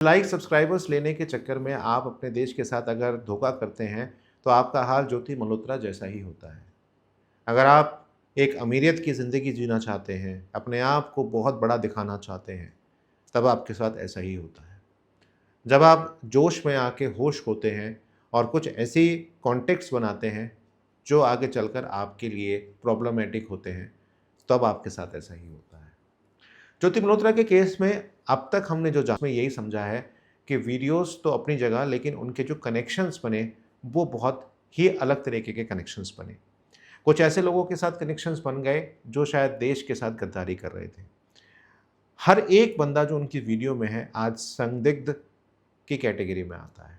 Like subscribers लेने के चक्कर में आप अपने देश के साथ अगर धोखा करते हैं तो आपका हाल ज्योति मल्होत्रा जैसा ही होता है। अगर आप एक अमीरियत की ज़िंदगी जीना चाहते हैं, अपने आप को बहुत बड़ा दिखाना चाहते हैं, तब आपके साथ ऐसा ही होता है। जब आप जोश में आके होश खोते हैं और कुछ ऐसी कॉन्टेक्ट्स बनाते हैं जो आगे चलकर आपके लिए प्रॉब्लमैटिक होते हैं, तब आपके साथ ऐसा ही होता है। ज्योति मल्होत्रा के केस में अब तक हमने जो जाँच में यही समझा है कि वीडियोज़ तो अपनी जगह, लेकिन उनके जो कनेक्शंस बने वो बहुत ही अलग तरीके के कनेक्शंस बने। कुछ ऐसे लोगों के साथ कनेक्शंस बन गए जो शायद देश के साथ गद्दारी कर रहे थे। हर एक बंदा जो उनकी वीडियो में है आज संदिग्ध की कैटेगरी में आता है।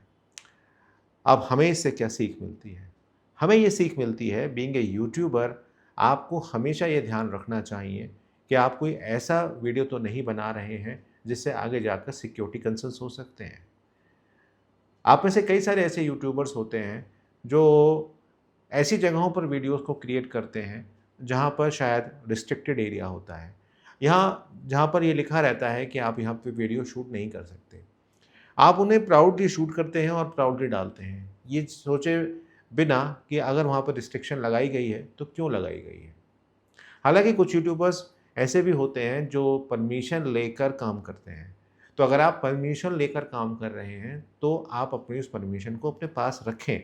अब हमें इससे क्या सीख मिलती है? हमें ये सीख मिलती है, बीइंग ए यूट्यूबर, आपको हमेशा ये ध्यान रखना चाहिए कि आप कोई ऐसा वीडियो तो नहीं बना रहे हैं जिससे आगे जाकर सिक्योरिटी कंसर्न्स हो सकते हैं। आप में से कई सारे ऐसे यूट्यूबर्स होते हैं जो ऐसी जगहों पर वीडियोस को क्रिएट करते हैं जहाँ पर शायद रिस्ट्रिक्टेड एरिया होता है। यहाँ जहाँ पर ये लिखा रहता है कि आप यहाँ पे वीडियो शूट नहीं कर सकते। आप उन्हें प्राउडली शूट करते हैं और प्राउडली डालते हैं, ये सोचे बिना कि अगर वहाँ पर रिस्ट्रिक्शन लगाई गई है तो क्यों लगाई गई है। हालाँकि कुछ यूट्यूबर्स ऐसे भी होते हैं जो परमिशन लेकर काम करते हैं। तो अगर आप परमिशन लेकर काम कर रहे हैं तो आप अपनी उस परमिशन को अपने पास रखें।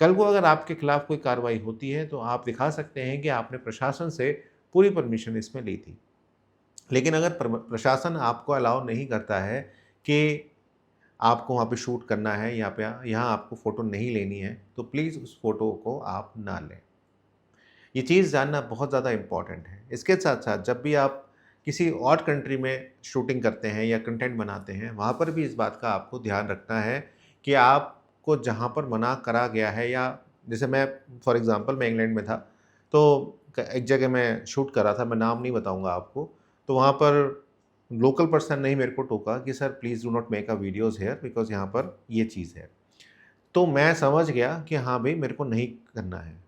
कल को अगर आपके खिलाफ कोई कार्रवाई होती है तो आप दिखा सकते हैं कि आपने प्रशासन से पूरी परमिशन इसमें ली थी। लेकिन अगर प्रशासन आपको अलाउ नहीं करता है कि आपको वहाँ पे शूट करना है, यहाँ आपको फ़ोटो नहीं लेनी है, तो प्लीज़ उस फ़ोटो को आप ना लें। ये चीज़ जानना बहुत ज़्यादा इम्पॉर्टेंट है। इसके साथ-साथ जब भी आप किसी और कंट्री में शूटिंग करते हैं या कंटेंट बनाते हैं, वहाँ पर भी इस बात का आपको ध्यान रखना है कि आपको जहाँ पर मना करा गया है, या जैसे मैं फॉर एग्ज़ाम्पल मैं इंग्लैंड में था, तो एक जगह मैं शूट कर रहा था, मैं नाम नहीं बताऊँगा आपको। तो वहाँ पर लोकल पर्सन ने ही मेरे को टोका कि sir please do not make a videos here because यहाँ पर ये चीज़ है। तो मैं समझ गया कि हाँ भई, मेरे को नहीं करना है।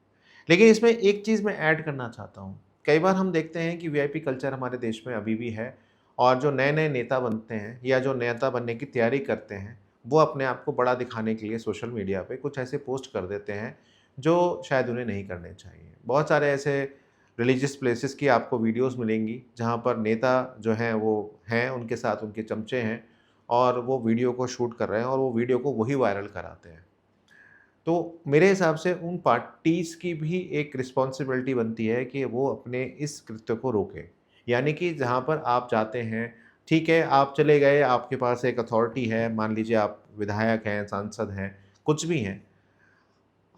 लेकिन इसमें एक चीज़ मैं ऐड करना चाहता हूँ। कई बार हम देखते हैं कि वीआईपी कल्चर हमारे देश में अभी भी है, और जो नए-नए नेता बनते हैं या जो नेता बनने की तैयारी करते हैं, वो अपने आप को बड़ा दिखाने के लिए सोशल मीडिया पे कुछ ऐसे पोस्ट कर देते हैं, जो शायद उन्हें नहीं करने चाहिए। बहुत सारे ऐसे रिलीजियस प्लेसेस की आपको वीडियोज़ मिलेंगी, जहाँ पर नेता जो हैं वो हैं, उनके साथ उनके चमचे हैं और वो वीडियो को शूट कर रहे हैं और वो वीडियो को वही वायरल कराते हैं। तो मेरे हिसाब से उन पार्टीज़ की भी एक रिस्पॉन्सिबिलिटी बनती है कि वो अपने इस कृत्य को रोकें। यानी कि जहाँ पर आप जाते हैं, ठीक है, आप चले गए, आपके पास एक अथॉरिटी है, मान लीजिए आप विधायक हैं, सांसद हैं, कुछ भी हैं।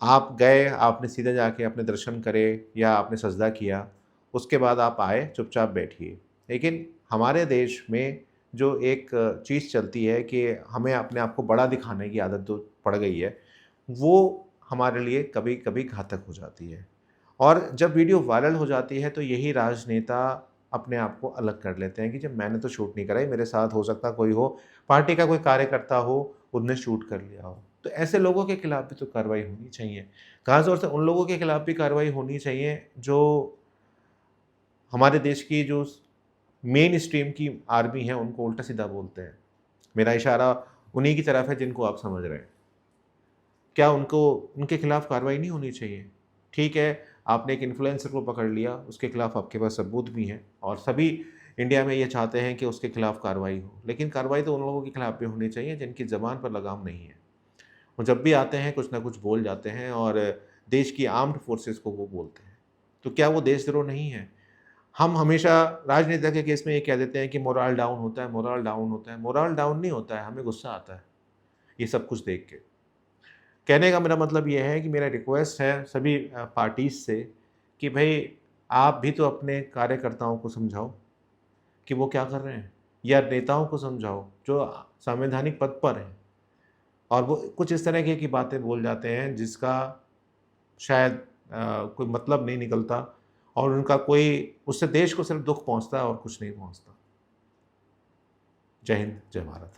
आप गए, आपने सीधे जाके अपने दर्शन करे या आपने सजदा किया, उसके बाद आप आए, चुपचाप बैठिए। लेकिन हमारे देश में जो एक चीज़ चलती है कि हमें अपने आप को बड़ा दिखाने की आदत जो पड़ गई है, वो हमारे लिए कभी-कभी घातक हो जाती है। और जब वीडियो वायरल हो जाती है तो यही राजनेता अपने आप को अलग कर लेते हैं कि जब मैंने तो शूट नहीं करा, मेरे साथ हो सकता कोई हो, पार्टी का कोई कार्यकर्ता हो, उसने शूट कर लिया हो। तो ऐसे लोगों के खिलाफ भी तो कार्रवाई होनी चाहिए। ख़ास तौर से उन लोगों के खिलाफ भी कार्रवाई होनी चाहिए जो हमारे देश की जो मेन स्ट्रीम की आर्मी है उनको उल्टा-सीधा बोलते हैं। मेरा इशारा उन्हीं की तरफ है जिनको आप समझ रहे हैं। क्या उनको उनके खिलाफ कार्रवाई नहीं होनी चाहिए? ठीक है, आपने एक इन्फ्लुएंसर को पकड़ लिया, उसके खिलाफ आपके पास सबूत भी हैं और सभी इंडिया में ये चाहते हैं कि उसके खिलाफ कार्रवाई हो। लेकिन कार्रवाई तो उन लोगों के खिलाफ भी होनी चाहिए जिनकी ज़बान पर लगाम नहीं है। वो जब भी आते हैं कुछ ना कुछ बोल जाते हैं और देश की आर्म्ड फोर्सेस को वो बोलते हैं। तो क्या वो देशद्रोह नहीं है? हम हमेशा राजनेता के केस में ये कह देते हैं कि मोरल डाउन होता है, मोरल डाउन होता है। मोरल डाउन नहीं होता है, हमें गुस्सा आता है, ये सब कुछ देख के। कहने का मेरा मतलब ये है कि मेरा रिक्वेस्ट है सभी पार्टीज़ से कि भई आप भी तो अपने कार्यकर्ताओं को समझाओ कि वो क्या कर रहे हैं, या नेताओं को समझाओ जो संवैधानिक पद पर हैं और वो कुछ इस तरह की बातें बोल जाते हैं जिसका शायद कोई मतलब नहीं निकलता और उनका कोई उससे देश को सिर्फ़ दुःख पहुँचता है और कुछ नहीं पहुँचता। जय हिंद, जय भारत।